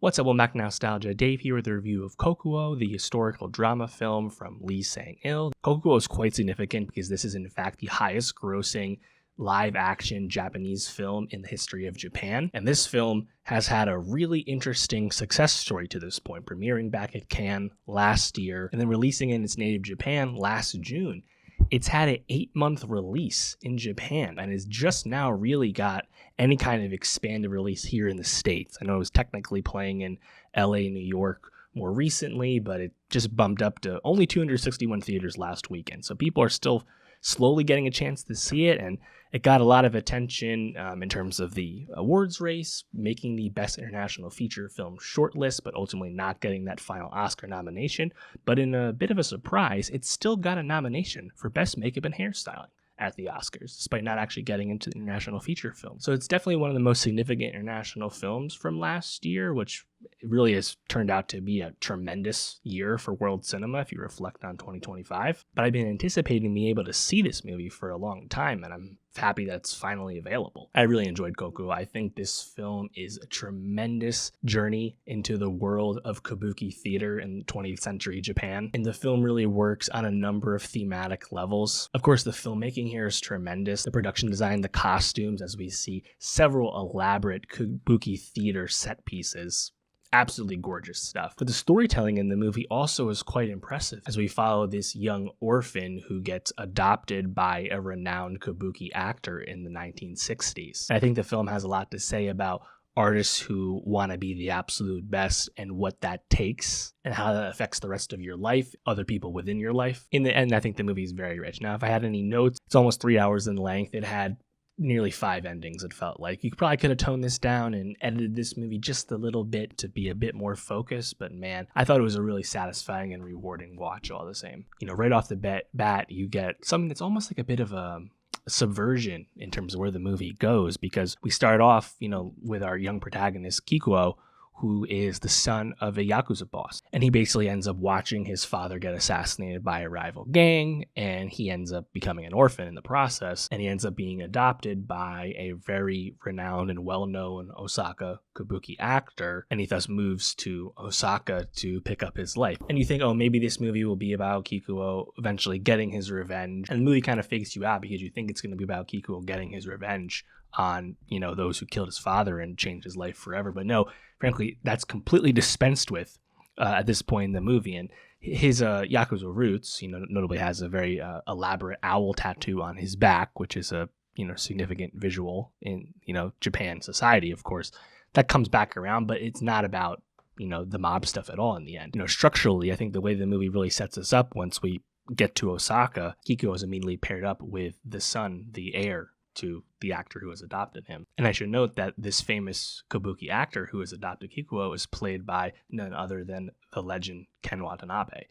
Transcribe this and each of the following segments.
What's up, welcome back to Nowstalgia. Dave here with a review of Kokuho, the historical drama film from Lee Sang-il. Kokuho is quite significant because this is in fact the highest grossing live-action Japanese film in the history of Japan. And this film has had a really interesting success story to this point, premiering back at Cannes last year and then releasing in its native Japan last June. It's had an 8-month release in Japan and has just now really got any kind of expanded release here in the States. I know it was technically playing in LA, New York more recently, but it just bumped up to only 261 theaters last weekend. So people are still slowly getting a chance to see it, and it got a lot of attention in terms of the awards race, making the Best International Feature Film shortlist, but ultimately not getting that final Oscar nomination. But in a bit of a surprise, it still got a nomination for Best Makeup and Hairstyling at the Oscars, despite not actually getting into the International Feature Film. So it's definitely one of the most significant international films from last year, which really has turned out to be a tremendous year for world cinema if you reflect on 2025. But I've been anticipating being able to see this movie for a long time, and I'm happy that it's finally available. I really enjoyed Kokuho. I think this film is a tremendous journey into the world of Kabuki theater in 20th century Japan, and the film really works on a number of thematic levels. Of course, the filmmaking here is tremendous. The production design, the costumes, as we see several elaborate Kabuki theater set pieces. Absolutely gorgeous stuff. But the storytelling in the movie also is quite impressive as we follow this young orphan who gets adopted by a renowned Kabuki actor in the 1960s. And I think the film has a lot to say about artists who want to be the absolute best and what that takes and how that affects the rest of your life, other people within your life. In the end, I think the movie is very rich. Now, if I had any notes, it's almost 3 hours in length. It had nearly 5 endings, it felt like. You probably could have toned this down and edited this movie just a little bit to be a bit more focused, but man, I thought it was a really satisfying and rewarding watch all the same. You know, right off the bat, you get something that's almost like a bit of a subversion in terms of where the movie goes, because we start off, with our young protagonist, Kikuo, who is the son of a Yakuza boss. And he basically ends up watching his father get assassinated by a rival gang, and he ends up becoming an orphan in the process, and he ends up being adopted by a very renowned and well-known Osaka Kabuki actor, and he thus moves to Osaka to pick up his life. And you think, oh, maybe this movie will be about Kikuo eventually getting his revenge, and the movie kind of fakes you out because you think it's going to be about Kikuo getting his revenge on, those who killed his father and changed his life forever. But no, frankly, that's completely dispensed with at this point in the movie. And his Yakuza roots, notably has a very elaborate owl tattoo on his back, which is a, significant visual in, Japan society, of course. That comes back around, but it's not about, the mob stuff at all in the end. Structurally, I think the way the movie really sets us up, once we get to Osaka, Kikuo is immediately paired up with the son, the heir to the actor who has adopted him. And I should note that this famous Kabuki actor who has adopted Kikuo is played by none other than the legend Ken Watanabe.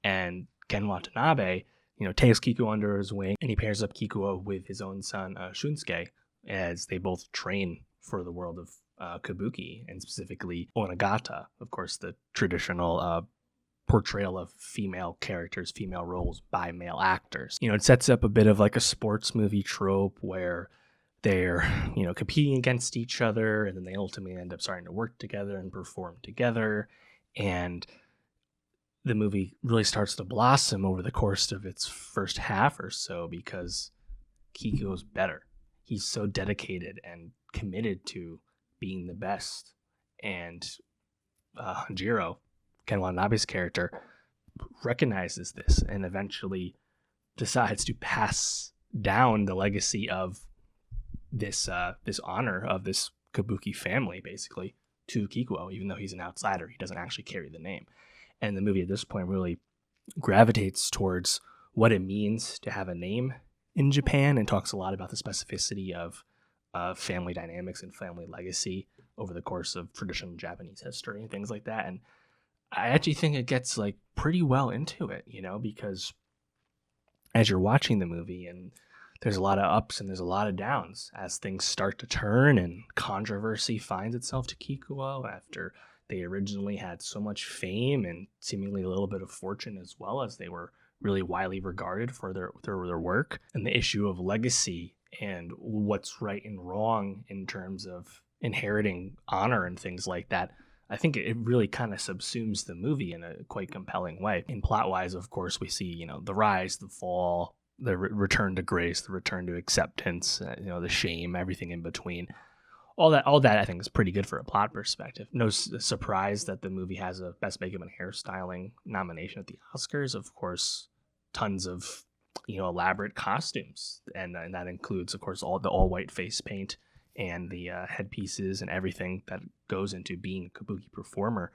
And Ken Watanabe, takes Kikuo under his wing, and he pairs up Kikuo with his own son, Shunsuke, as they both train for the world of Kabuki, and specifically Onagata, of course, the traditional portrayal of female characters, female roles by male actors. It sets up a bit of like a sports movie trope where they're, competing against each other, and then they ultimately end up starting to work together and perform together. And the movie really starts to blossom over the course of its first half or so because Kikuo's better. He's so dedicated and committed to being the best. And Jiro, Ken Watanabe's character, recognizes this and eventually decides to pass down the legacy of this honor of this Kabuki family, basically, to Kikuo, even though he's an outsider. He doesn't actually carry the name. And the movie at this point really gravitates towards what it means to have a name in Japan and talks a lot about the specificity of family dynamics and family legacy over the course of traditional Japanese history and things like that. And I actually think it gets like pretty well into it, because as you're watching the movie, and there's a lot of ups and there's a lot of downs as things start to turn and controversy finds itself to Kikuo after they originally had so much fame and seemingly a little bit of fortune, as well as they were really widely regarded for their work, and the issue of legacy and what's right and wrong in terms of inheriting honor and things like that. I think it really kind of subsumes the movie in a quite compelling way. In plot-wise, of course, we see, the rise, the fall, the return to grace, the return to acceptance, the shame, everything in between. All that I think is pretty good for a plot perspective. No surprise that the movie has a Best Makeup and Hairstyling nomination at the Oscars. Of course, tons of elaborate costumes, and that includes, of course, all the all-white face paint and the headpieces and everything that goes into being a kabuki performer.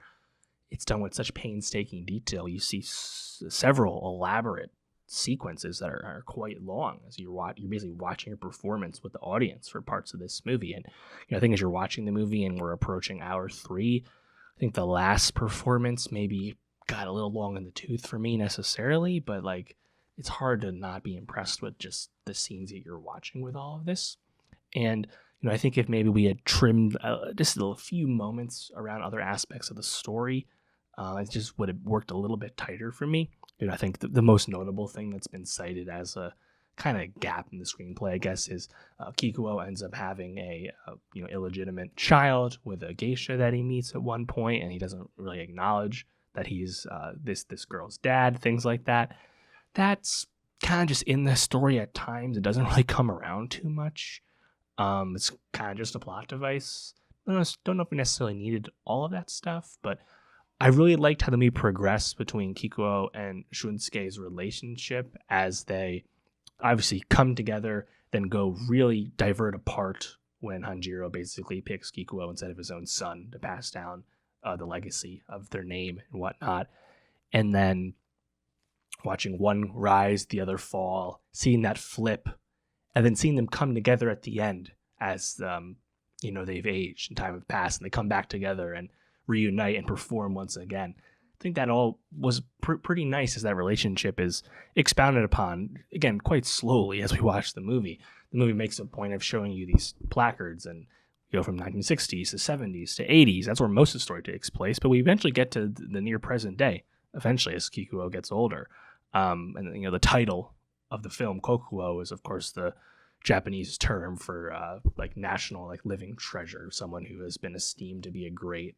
It's done with such painstaking detail. You see several elaborate sequences that are quite long as you're basically watching your performance with the audience for parts of this movie. And I think as you're watching the movie and we're approaching hour 3, I think the last performance maybe got a little long in the tooth for me necessarily, but like it's hard to not be impressed with just the scenes that you're watching with all of this. And I think if maybe we had trimmed just a few moments around other aspects of the story, it just would have worked a little bit tighter for me. I think the most notable thing that's been cited as a kind of gap in the screenplay, I guess, is Kikuo ends up having a illegitimate child with a geisha that he meets at one point, and he doesn't really acknowledge that he's this girl's dad. Things like that. That's kind of just in the story at times. It doesn't really come around too much. It's kind of just a plot device. Don't know if we necessarily needed all of that stuff, but I really liked how the movie progressed between Kikuo and Shunsuke's relationship as they obviously come together, then go really divert apart when Hanjiro basically picks Kikuo instead of his own son to pass down the legacy of their name and whatnot. And then watching one rise, the other fall, seeing that flip, and then seeing them come together at the end as they've aged and time have passed, and they come back together and reunite and perform once again. I think that all was pretty nice as that relationship is expounded upon, again, quite slowly as we watch the movie. The movie makes a point of showing you these placards and go from 1960s to 70s to 80s. That's where most of the story takes place, but we eventually get to the near present day, eventually as Kikuo gets older. And the title of the film, Kokuho, is of course the Japanese term for national living treasure, someone who has been esteemed to be a great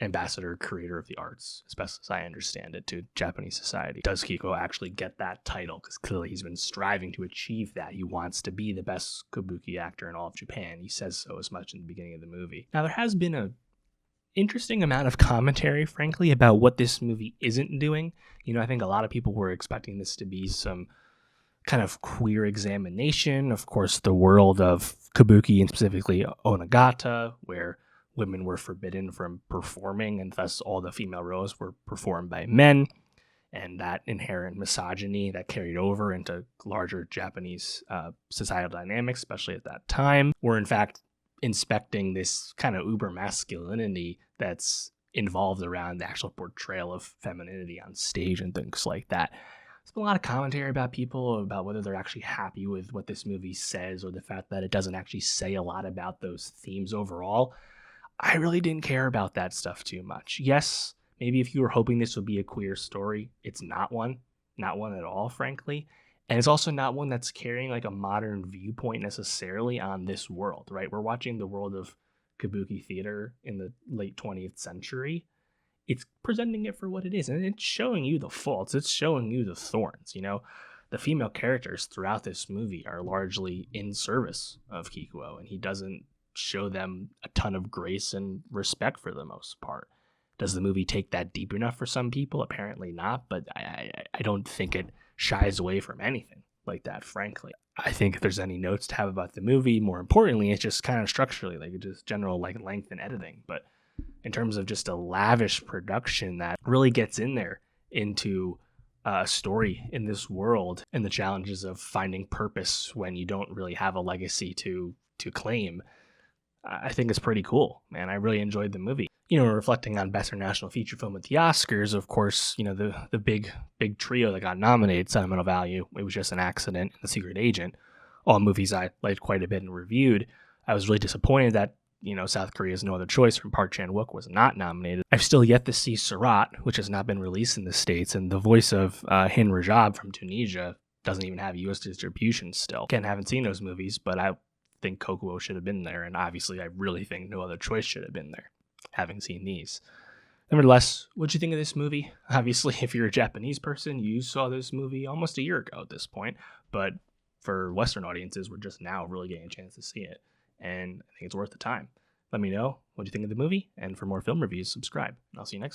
ambassador, creator of the arts, as best as I understand it, to Japanese society. Does Kikuo actually get that title? Because clearly he's been striving to achieve that. He wants to be the best kabuki actor in all of Japan. He says so as much in the beginning of the movie. Now, there has been a interesting amount of commentary, frankly, about what this movie isn't doing. I think a lot of people were expecting this to be some kind of queer examination, of course, the world of kabuki and specifically onagata, where women were forbidden from performing and thus all the female roles were performed by men, and that inherent misogyny that carried over into larger Japanese societal dynamics, especially at that time. We're in fact inspecting this kind of uber masculinity that's involved around the actual portrayal of femininity on stage and things like that. There's been a lot of commentary about people about whether they're actually happy with what this movie says or the fact that it doesn't actually say a lot about those themes overall. I really didn't care about that stuff too much. Yes, maybe if you were hoping this would be a queer story, it's not one at all, frankly. And it's also not one that's carrying a modern viewpoint necessarily on this world, right? We're watching the world of kabuki theater in the late 20th century. It's presenting it for what it is, and it's showing you the faults. It's showing you the thorns. The female characters throughout this movie are largely in service of Kikuo, and he doesn't show them a ton of grace and respect for the most part. Does the movie take that deep enough for some people? Apparently not, but I don't think it shies away from anything like that, frankly. I think if there's any notes to have about the movie, more importantly, it's just kind of structurally, just general length and editing. But in terms of just a lavish production that really gets in there into a story in this world and the challenges of finding purpose when you don't really have a legacy to claim, I think it's pretty cool, man. I really enjoyed the movie. Reflecting on Best International Feature Film at the Oscars, of course, the big trio that got nominated, Sentimental Value, It Was Just an Accident, and The Secret Agent, all movies I liked quite a bit and reviewed. I was really disappointed that, South Korea's No Other Choice from Park Chan-wook was not nominated. I've still yet to see Surat, which has not been released in the States, and the voice of Hin Rajab from Tunisia doesn't even have U.S. distribution still. Again, haven't seen those movies, but I think Kokuho should have been there, and obviously I really think No Other Choice should have been there. having seen these. Nevertheless, what'd you think of this movie? Obviously, if you're a Japanese person, you saw this movie almost a year ago at this point, but for Western audiences, we're just now really getting a chance to see it, and I think it's worth the time. Let me know what you think of the movie, and for more film reviews, subscribe, and I'll see you next time.